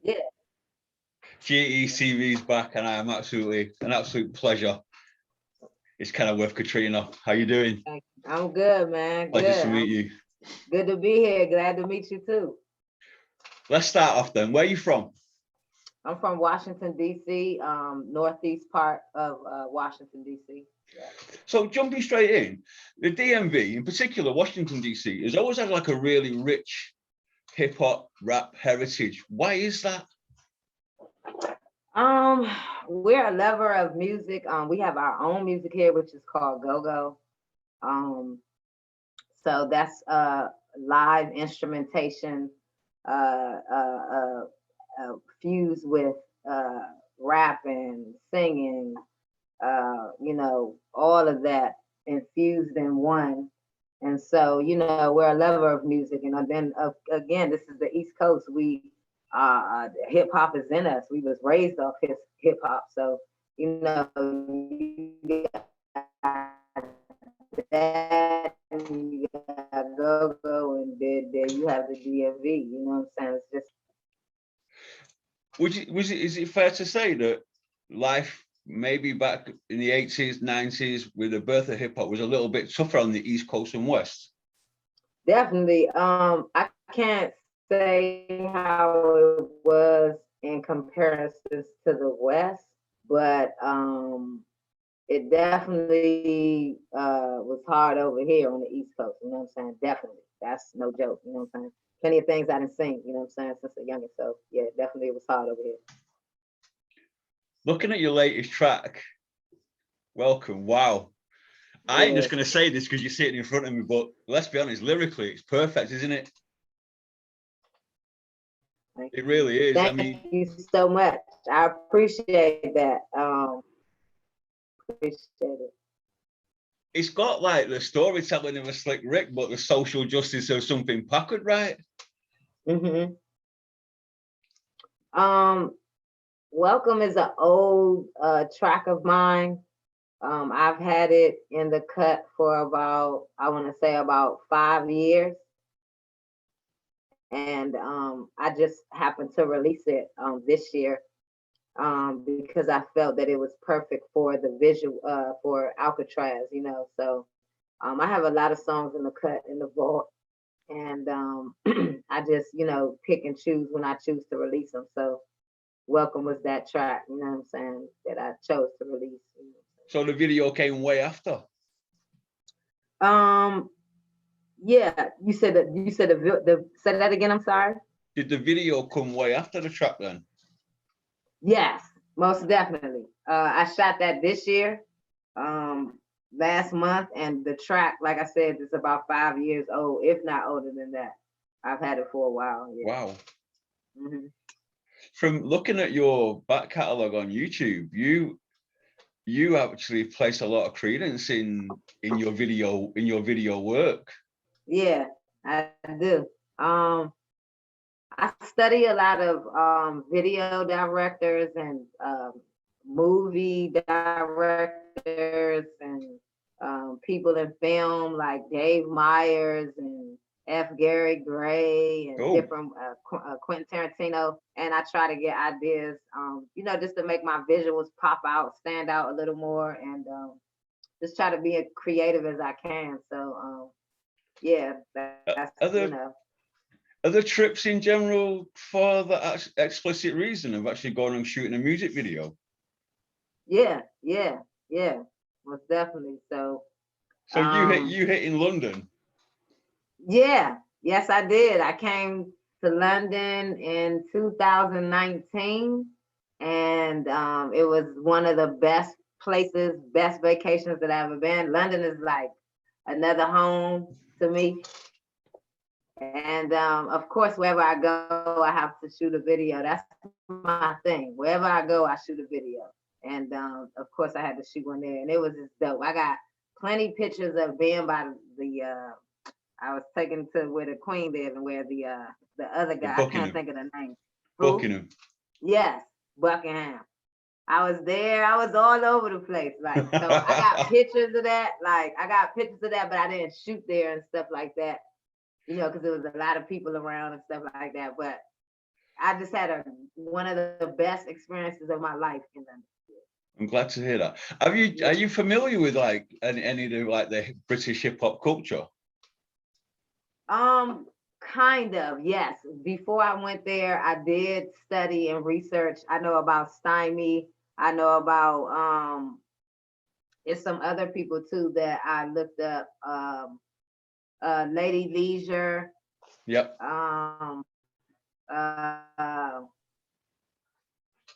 Yeah. GETV's back, and I am an absolute pleasure. It's Kenilworth Katrina. How you doing? I'm good, man. Pleasure to meet you. Good to be here. Glad to meet you too. Let's start off then. Where are you from? I'm from Washington, D.C., northeast part of Washington, D.C. Yeah. So jumping straight in, the DMV, in particular, Washington, D.C., has always had like a really rich hip hop rap heritage. Why is that? We're a lover of music. We have our own music here, which is called go-go. So that's live instrumentation fused with rap and singing, all of that infused in one. And so, we're a lover of music. And then again, this is the East Coast. Hip hop is in us. We was raised off hip hop. So, you got that, and you got go-go, and then you have the DMV. You know what I'm saying? It's just. Is it fair to say that life maybe back in the 80s, 90s, with the birth of hip hop, was a little bit tougher on the East Coast and West? Definitely. I can't say how it was in comparison to the West, but it definitely was hard over here on the East Coast. You know what I'm saying? Definitely. That's no joke. You know what I'm saying? Plenty of things I didn't sing, you know what I'm saying, since a youngin'. So yeah, definitely it was hard over here. Looking at your latest track, Welcome, wow. Yeah. I ain't just going to say this because you're sitting in front of me, but let's be honest, lyrically, it's perfect, isn't it? It really is. Thank you so much. I appreciate that. Appreciate it. It's got like the storytelling of a Slick Rick, but the social justice of something Packard, right? Mm-hmm. Welcome is an old track of mine. I've had it in the cut for about, I want to say about 5 years. And I just happened to release it this year because I felt that it was perfect for the visual, for Alcatraz, So I have a lot of songs in the cut in the vault. And I just, pick and choose when I choose to release them. So Welcome was that track, you know what I'm saying, that I chose to release. So the video came way after. Yeah, you said the say that again. I'm sorry. Did the video come way after the track then? Yes, most definitely. I shot that this year, last month, and the track, like I said, is about 5 years old, if not older than that. I've had it for a while. Yeah. Wow. Mm-hmm. From looking at your back catalog on YouTube, you actually place a lot of credence in your video work. Yeah, I do. I study a lot of video directors and movie directors and people in film like Dave Myers and F. Gary Gray and different Quentin Tarantino, and I try to get ideas, just to make my visuals pop out, stand out a little more, and just try to be as creative as I can. So, yeah, that's Are there trips in general for the explicit reason of actually going and shooting a music video? Yeah, most definitely. So you hit in London? Yeah, yes, I did. I came to London in 2019, and it was one of the best places, best vacations that I've ever been. London is like another home to me. And of course, wherever I go, I have to shoot a video. That's my thing. Wherever I go, I shoot a video. And of course, I had to shoot one there, and it was just dope. I got plenty pictures of being by the. I was taken to where the Queen lived and where the other guy. I can't think of the name. Buckingham. Yes, Buckingham. I was there. I was all over the place. Like, so I got pictures of that. But I didn't shoot there and stuff like that. Because there was a lot of people around and stuff like that. But I just had one of the best experiences of my life in London. I'm glad to hear that. Are you familiar with like any of the like the British hip hop culture? Kind of, yes. Before I went there, I did study and research. I know about Stymie. I know about it's some other people too that I looked up. Lady Leisure. Yep. Uh,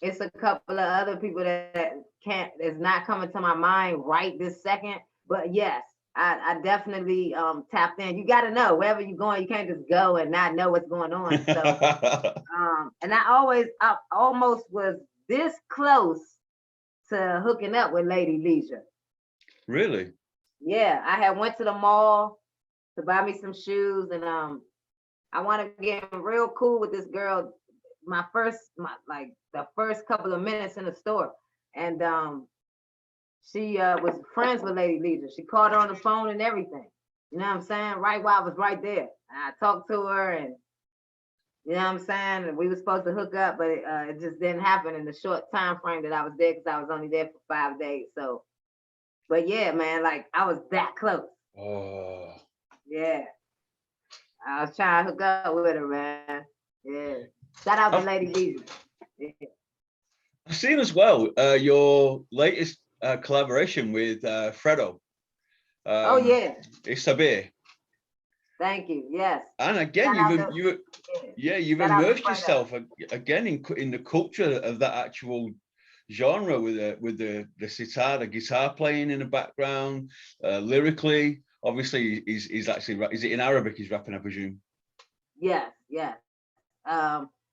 it's a couple of other people that can't is not coming to my mind right this second. But yes, I definitely tapped in. You got to know wherever you're going, you can't just go and not know what's going on. So and I almost was this close to hooking up with Lady Leisure. Really? Yeah, I had went to the mall to buy me some shoes, and I want to get real cool with this girl. Like the first couple of minutes in the store, and she was friends with Lady Leisure. She called her on the phone and everything. You know what I'm saying? Right while I was right there, and I talked to her, and you know what I'm saying. And we were supposed to hook up, but it just didn't happen in the short time frame that I was there because I was only there for 5 days. So, but yeah, man, like I was that close. Oh. Yeah. I was trying to hook up with her, man. Yeah. Shout out to Lady Leisure. Yeah. I've seen as well your latest collaboration with Fredo. Oh yeah. Isabir. Thank you. Yes. And again, you've Shout out to immersed Fredo. yourself again in the culture of that actual genre with the sitar, the guitar playing in the background, lyrically. Obviously, he's actually, is it in Arabic he's rapping, I presume? Yes, yes.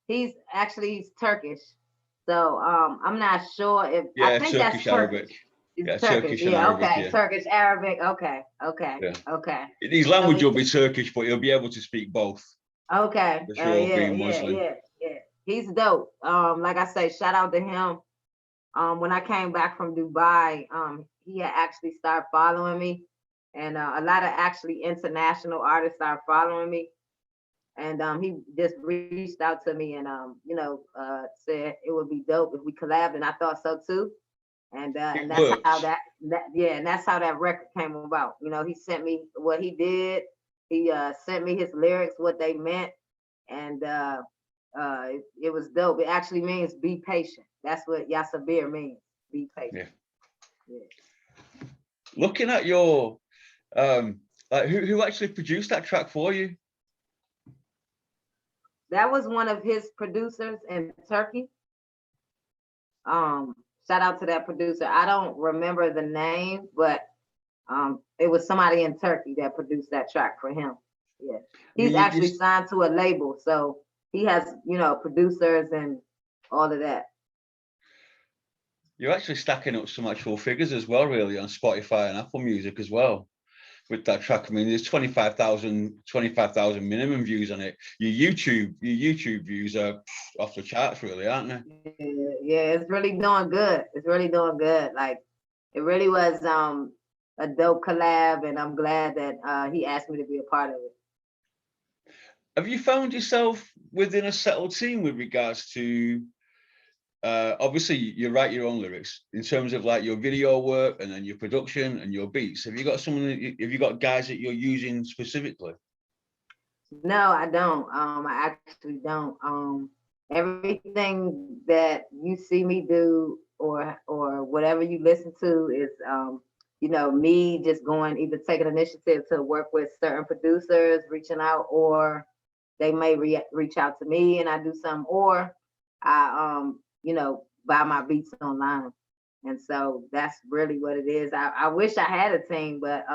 He's Turkish. So I'm not sure if I Yeah, think that's Turkish Turkish. Arabic. It's Yeah, Turkish. Turkish and Yeah, Arabic, okay. yeah. Turkish, Arabic. Okay, okay, Yeah. okay. His So language will be Turkish, but he'll be able to speak both. okay. For sure, being Muslim. Yeah. He's dope. Like I say, shout out to him. When I came back from Dubai, he had actually started following me, and a lot of actually international artists started following me. And he just reached out to me and said it would be dope if we collabed, and I thought so too. And that's how and that's how that record came about. You know, he sent me what he did. He sent me his lyrics, what they meant, and it was dope. It actually means be patient. That's what Yasabir means. Be patient. Yeah. Looking at your like who actually produced that track for you? That was one of his producers in Turkey. Shout out to that producer. I don't remember the name, but it was somebody in Turkey that produced that track for him. Yeah, he's actually signed to a label, so he has producers and all of that. You're actually stacking up some actual figures as well, really, on Spotify and Apple Music as well. With that track, I mean, there's 25,000 minimum views on it. Your YouTube views are off the charts, really, aren't they? Yeah, it's really doing good. It's really doing good. Like, it really was a dope collab, and I'm glad that he asked me to be a part of it. Have you found yourself within a settled team with regards to? Obviously, you write your own lyrics in terms of like your video work and then your production and your beats. Have you got have you got guys that you're using specifically? No, I don't. I actually don't. Everything that you see me do or whatever you listen to is me just going either taking initiative to work with certain producers, reaching out, or they may reach out to me and I do some, or I buy my beats online. And so that's really what it is. I wish I had a team, but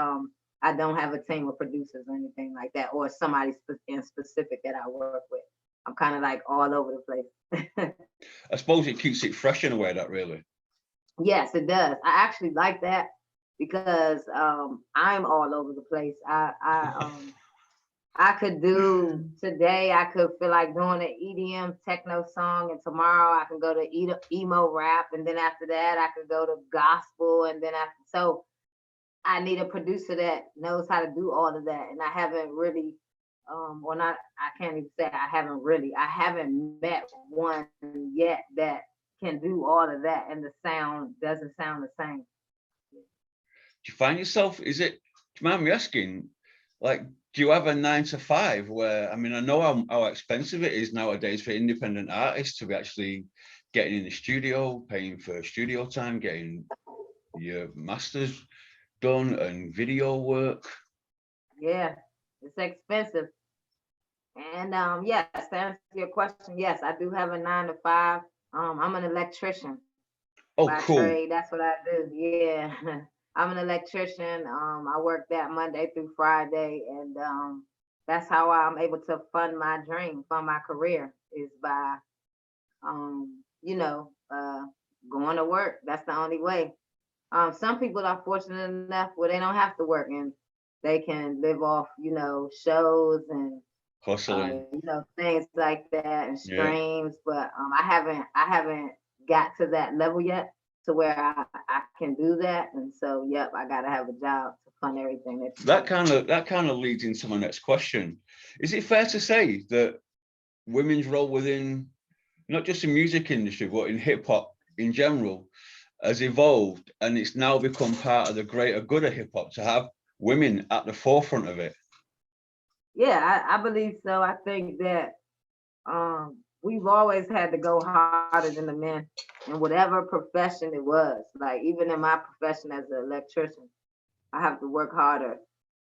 I don't have a team of producers or anything like that, or somebody in specific that I work with. I'm kind of like all over the place. I suppose it keeps it fresh in a way, that really. Yes, it does. I actually like that because I'm all over the place. I could do today. I could feel like doing an EDM techno song, and tomorrow I can go to emo rap, and then after that I could go to gospel, and then after so I need a producer that knows how to do all of that, and I haven't really well, not, I can't even say I haven't met one yet that can do all of that and the sound doesn't sound the same. Do you find yourself, do you mind me asking, like, do you have a 9 to 5 where, I mean, I know how expensive it is nowadays for independent artists to be actually getting in the studio, paying for studio time, getting your masters done and video work. Yeah, it's expensive. And yes, to answer your question, yes, I do have a 9 to 5. I'm an electrician Oh, by cool. trade. That's what I do. Yeah. I'm an electrician. I work that Monday through Friday, and that's how I'm able to fund my dream, fund my career, is by you know, going to work. That's the only way. Some people are fortunate enough where they don't have to work and they can live off, shows and Hustling. things like that and Yeah. streams. But I haven't got to that level yet to where I can do that. And so, yep, I gotta have a job to fund everything that you said. That kind of leads into my next question. Is it fair to say that women's role within not just the music industry, but in hip hop in general, has evolved and it's now become part of the greater good of hip hop to have women at the forefront of it? Yeah, I believe so. I think that we've always had to go harder than the men in whatever profession it was. Like even in my profession as an electrician, I have to work harder,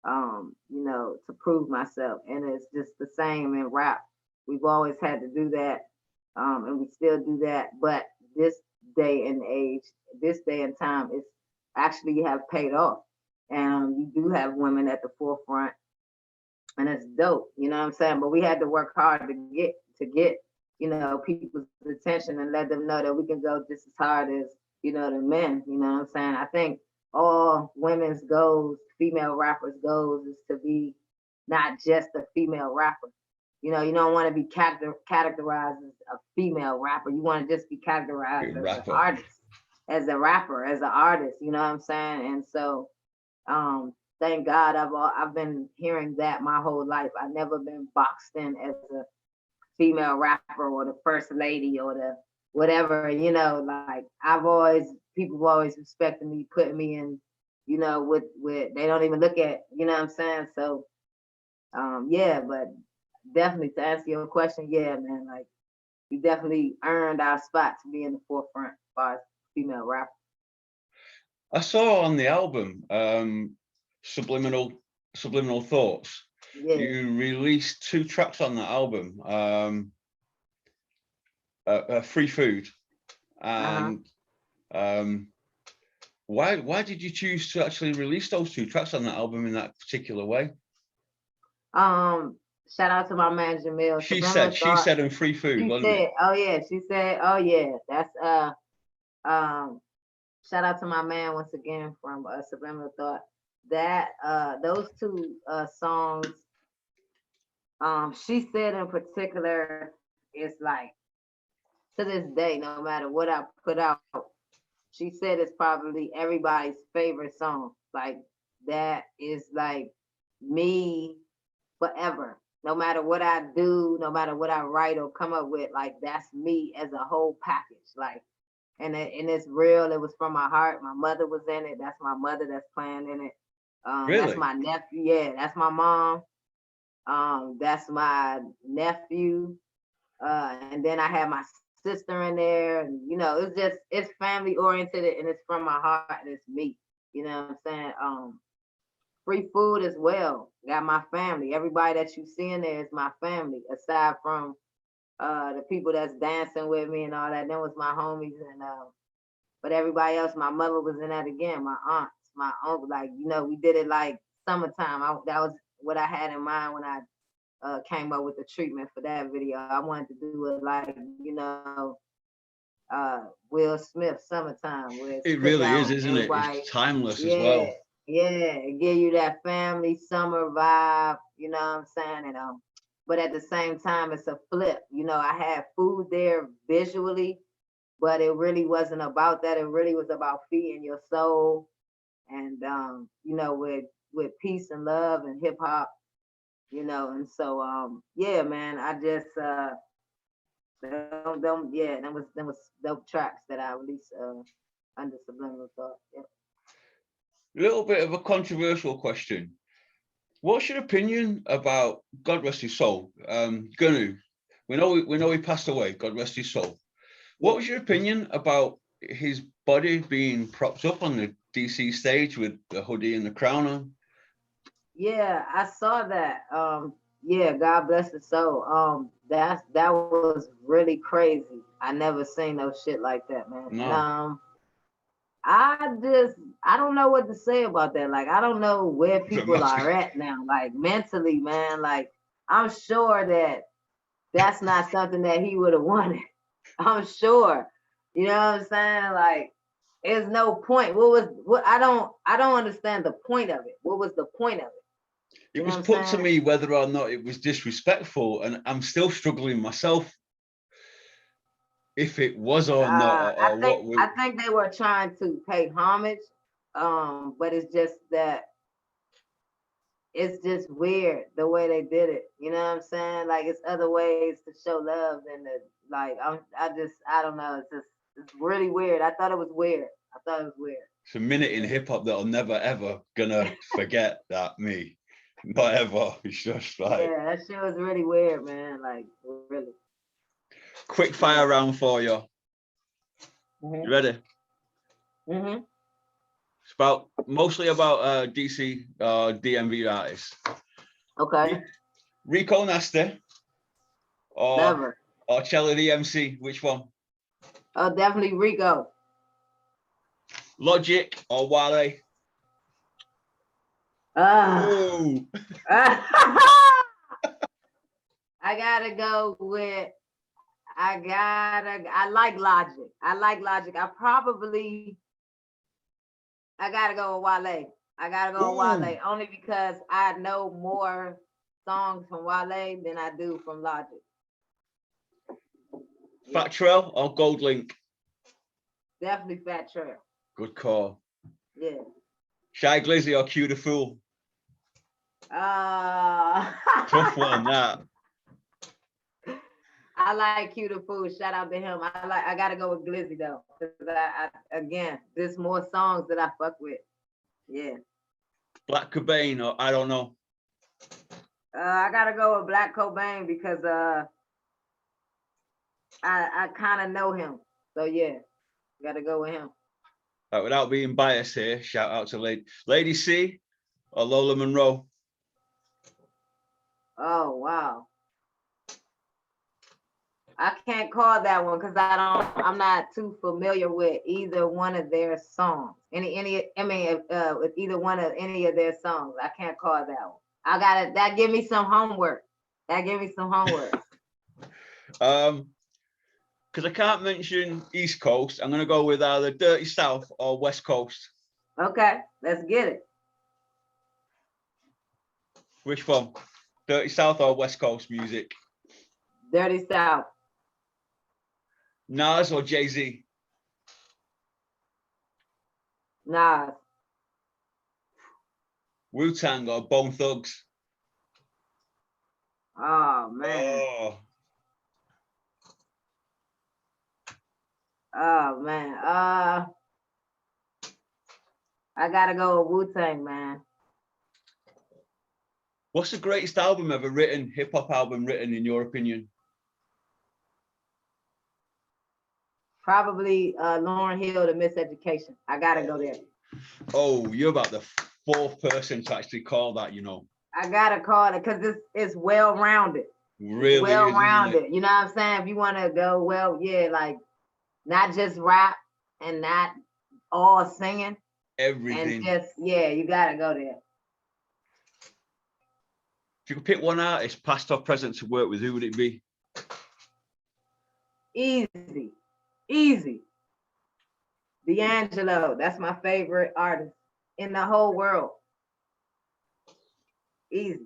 to prove myself. And it's just the same in rap. We've always had to do that, and we still do that. But this day and age, this day and time, it's actually have paid off. And you do have women at the forefront, and it's dope. You know what I'm saying? But we had to work hard to get people's attention and let them know that we can go just as hard as the men. You know what I'm saying? I think all women's goals, female rappers' goals, is to be not just a female rapper. You don't want to be categorized as a female rapper. You want to just be categorized as an Rapper. artist, as a rapper, as an artist. You know what I'm saying? And so, thank God, I've been hearing that my whole life. I've never been boxed in as a female rapper or the first lady or the whatever. Like people have always respected me, putting me in, with they don't even look at, you know what I'm saying? So, yeah, but definitely to answer your question, yeah, man, like we definitely earned our spot to be in the forefront as far as female rapper. I saw on the album, Subliminal Thoughts, Yeah. you released 2 tracks on that album, Free Food, Uh-huh. and why did you choose to actually release those 2 tracks on that album in that particular way? Shout out to my man Jamil. Subliminal She Thought. said, and Free Food, She wasn't it? said, oh yeah, she said, oh yeah. That's um shout out to my man once again from Subliminal Thought. That those two songs, she said in particular, it's like to this day, no matter what I put out, she said it's probably everybody's favorite song. Like that is like me forever. No matter what I do, no matter what I write or come up with, like that's me as a whole package. Like, and it's real. It was from my heart. My mother was in it. That's my mother that's playing in it. That's Really? my nephew. Yeah, that's my mom. That's my nephew. And then I had my sister in there, and it's family oriented and it's from my heart and it's me. You know what I'm saying? Free food as well. Got my family. Everybody that you see in there is my family, aside from the people that's dancing with me and all that. Then was my homies and but everybody else, my mother was in that again, my aunts, my uncle, like, we did it like summertime. That was what I had in mind when I came up with the treatment for that video. I wanted to do it like, Will Smith summertime where it's It really is, cookout, isn't it? everybody, It's timeless as yeah, well. yeah, give you that family summer vibe, you know what I'm saying? And but at the same time, it's a flip. I had food there visually, but it really wasn't about that. It really was about feeding your soul and with peace and love and hip hop. And so yeah, man, I just yeah, them was dope tracks that I released under Subliminal Thought. Yeah. A little bit of a controversial question. What's your opinion about God rest his soul? Gunu, we know he passed away. God rest his soul. What was your opinion about his body being propped up on the DC stage with the hoodie and the crown on? Yeah, I saw that. Yeah, God bless his soul. That was really crazy. I never seen no shit like that, man. And No, I don't know what to say about that. Like, I don't know where people dramatic. are at now. Like mentally, man. Like, I'm sure that that's not something that he would have wanted. I'm sure. You know what I'm saying? Like, there's no point. What I don't understand the point of it. What was the point of it? It You know was what I'm put to saying? me whether or not it was disrespectful, and I'm still struggling myself if it was or not, I or think what. I think they were trying to pay homage, but it's just that it's just weird the way they did it. You know what I'm saying? Like it's other ways to show love than the like. I don't know. It's really weird. I thought it was weird. I thought it was weird. It's a minute in hip hop that I'll never ever gonna forget. That me, not ever. It's just like Yeah, that shit was really weird, man. Like really. quick Yeah. fire round for you. You Mhm. ready? Mhm. It's about mostly about DC DMV artists. Okay. Rico Nasty or Never. Chella the MC. Which one? Oh, definitely Rico. Logic or Wale? Ah. Oh, I gotta go with I like Logic. I like Logic. I gotta go with Wale. I gotta go with ooh. Wale only because I know more songs from Wale than I do from Logic. Yeah, Fat Trail or Gold Link? definitely Fat Trail. Good call. Yeah. Shy Glizzy or Q the Fool? Uh Tough one, that. I like Q the Fool. Shout out to him. I gotta go with Glizzy though. Cause I again, there's more songs that I fuck with. Yeah. Black Cobain or I don't know. I gotta go with Black Cobain because I kind of know him. So yeah, gotta go with him. Without being biased here, shout out to Lady C or Lola Monroe. Oh wow. I can't call that one because I'm not too familiar with either one of their songs. I mean with either one of any of their songs. I can't call that one. That give me some homework. That give me some homework. Because I can't mention East Coast, I'm gonna go with either Dirty South or West Coast. Okay, let's get it. Which one? Dirty South or West Coast music? Dirty South. Nas or Jay-Z? Nas. Wu-Tang or Bone Thugs? Oh man. Oh, Oh man. I gotta go with Wu-Tang, man. what's the greatest album ever written, hip hop album written, in your opinion? Probably Lauren Hill, The Miseducation. I gotta go there. Oh, you're about the fourth person to actually call that, you know. I gotta call it because it's well rounded. It's Really well is, isn't it? rounded. You know what I'm saying? If you want to go, well, yeah, like not just rap and not all singing and Everything. just yeah, you gotta go there. If you could pick one artist, past or present, to work with, who would it be? Easy, easy. D'Angelo, that's my favorite artist in the whole world. Easy.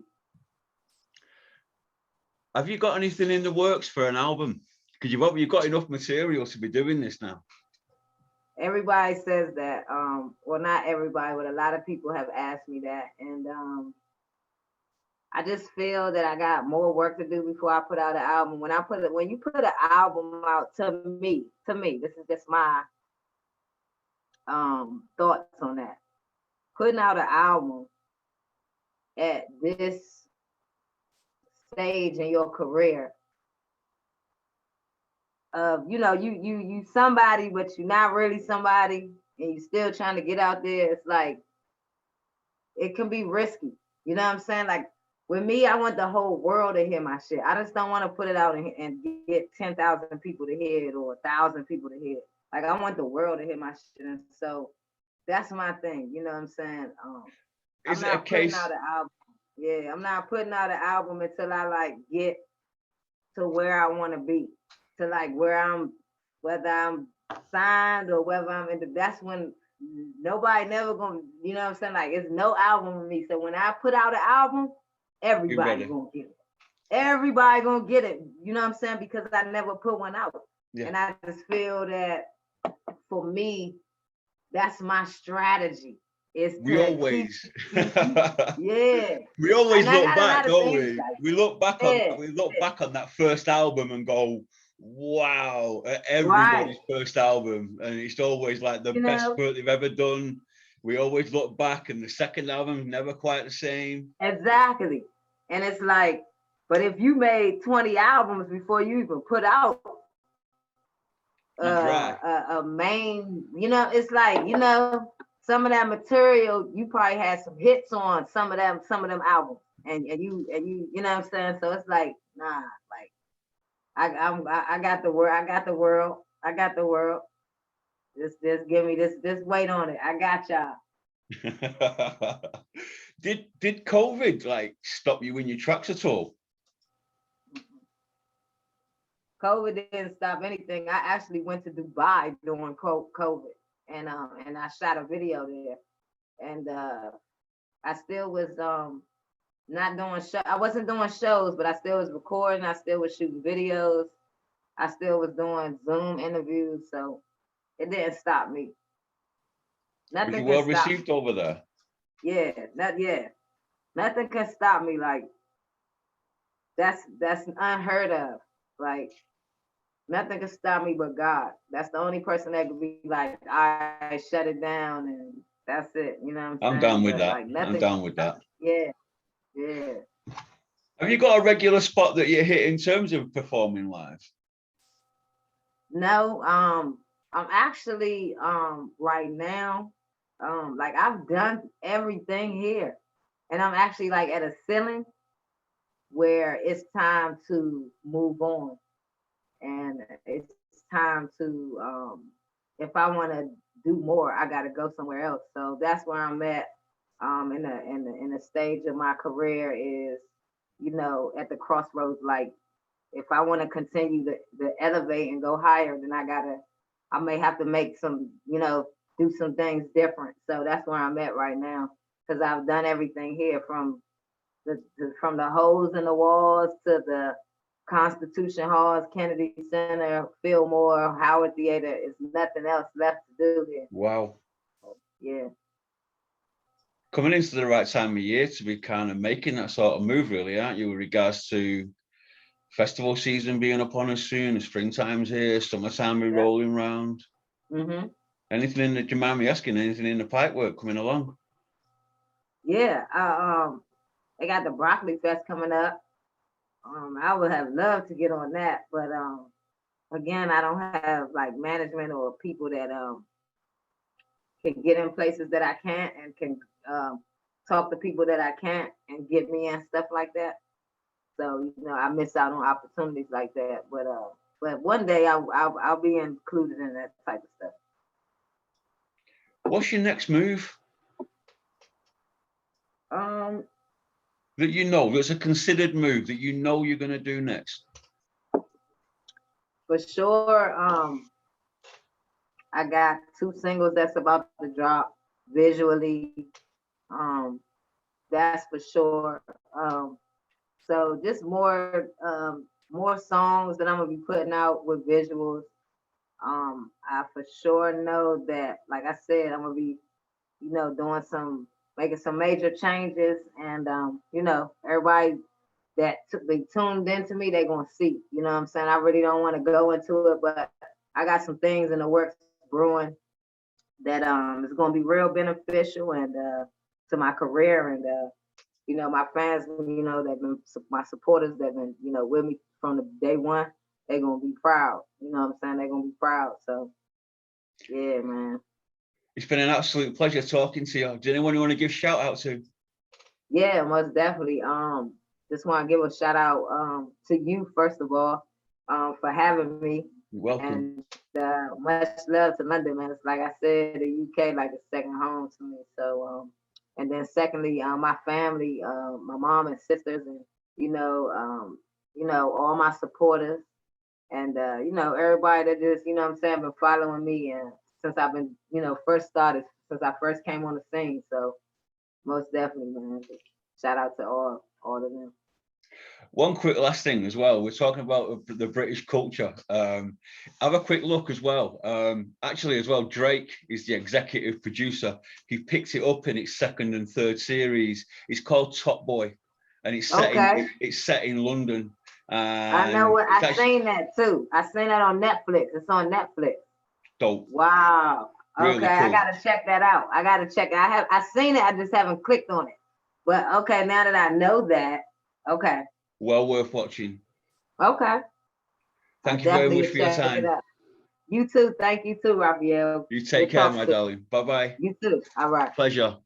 Have you got anything in the works for an album? Because you've got enough material to be doing this now. Everybody says that. Well, not everybody, but a lot of people have asked me that, and I just feel that I got more work to do before I put out an album. When you put an album out, to me, this is just my thoughts on that. Putting out an album at this stage in your career of, you somebody, but you're not really somebody, and you're still trying to get out there. It's like it can be risky. You know what I'm saying? Like with me, I want the whole world to hear my shit. I just don't want to put it out and get 10,000 people to hear it or 1,000 people to hear it. Like I want the world to hear my shit, and so that's my thing. You know what I'm saying? I'm Is it a not putting case? out an album. Yeah, I'm not putting out an album until I like get to where I want to be, to like whether I'm signed or whether I'm in the. That's when nobody never gonna, you know what I'm saying? Like it's no album with me. So when I put out an album, You everybody ready? gonna get it. Everybody gonna get it. You know what I'm saying? Because I never put one out, Yeah. and I just feel that for me, that's my strategy. Is We to keep, always, yeah. we always And I look got a back, lot of don't things we? like, yeah, We look yeah, back on that first album and go, wow, at right. everybody's first album, and it's always like the You best know, work they've ever done. We always look back, and the second album's never quite the same. exactly. And it's like, but if you made 20 albums before you even put out You dry. a main, it's like, some of that material, you probably had some hits on some of them albums. And you know what I'm saying? So it's like, nah, like I got the world, I got the world. Just give me this weight on it. I got y'all. Did COVID like stop you in your tracks at all? COVID didn't stop anything. I actually went to Dubai during COVID, and I shot a video there, and I still was not doing show. I wasn't doing shows, but I still was recording. I still was shooting videos. I still was doing Zoom interviews, so it didn't stop me. Was you Nothing can well stop me. received over there? Yeah, nothing can stop me. Like that's unheard of. Like nothing can stop me but God. That's the only person that could be like, I shut it down and that's it. You know what I'm I'm down saying? with But that. like I'm nothing. down with that. Yeah, yeah. Have you got a regular spot that you hit in terms of performing live? No, I'm actually right now, like I've done everything here. And I'm actually like at a ceiling where it's time to move on. And it's time to if I want to do more, I got to go somewhere else. So that's where I'm at in the stage of my career is, at the crossroads. Like if I want to continue to elevate and go higher, then I may have to make some, do some things different. So that's where I'm at right now because I've done everything here from the holes in the walls to the Constitution Halls, Kennedy Center, Fillmore, Howard Theater. Is nothing else left to do here. Wow. Yeah. Coming into the right time of year to be kind of making that sort of move, really, aren't you, with regards to festival season being upon us soon, the springtime's here, summertime be rolling round. Mm-hmm. Anything in the, do you mind me asking, anything in the pipework coming along? Yeah. They got the Broccoli Fest coming up. I would have loved to get on that, but again, I don't have like management or people that can get in places that I can't and can talk to people that I can't and get me and stuff like that. So I miss out on opportunities like that. But one day I'll be included in that type of stuff. What's your next move? That that's a considered move that you're going to do next. For sure, I got 2 singles that's about to drop visually. That's for sure. So just more songs that I'm gonna be putting out with visuals. I for sure know that, like I said, I'm gonna be, doing some making some major changes, and you know, everybody that they tuned into me, they gonna see. You know what I'm saying? I really don't want to go into it, but I got some things in the works brewing that is gonna be real beneficial and to my career and you know, my fans, you know, that been my supporters that been, you know, with me from the day one, they gonna be proud. You know what I'm saying? They gonna be proud. So yeah, man. It's been an absolute pleasure talking to you. Do anyone you want to give shout out to? Yeah, most definitely. Just want to give a shout out to you first of all, for having me, You're welcome. and much love to London, man. It's like I said, the UK like a second home to me. So and then secondly, my family, my mom and sisters, and you know, all my supporters, and you know, everybody that just, you know what I'm saying, been following me, and since I've been, you know, first started, since I first came on the scene. So most definitely, man. Just shout out to all of them. One quick last thing as well. We're talking about the British culture. Have a quick look as well. Actually, as well, Drake is the executive producer. He picked it up in its second and third series. It's called Top Boy, and Okay. it's set in London. I know And what it's I actually seen that too. I seen that on Netflix. It's on Netflix. dope, Wow. Okay, really I cool. gotta check that out. I gotta check it. I seen it, I just haven't clicked on it. But okay, now that I know that, okay. Well worth watching. Okay. I Thank you very definitely much will for your check it time. out. You too. Thank you too, Raphael. You We'll take care, talk my soon. darling. Bye bye. You too. All right. Pleasure.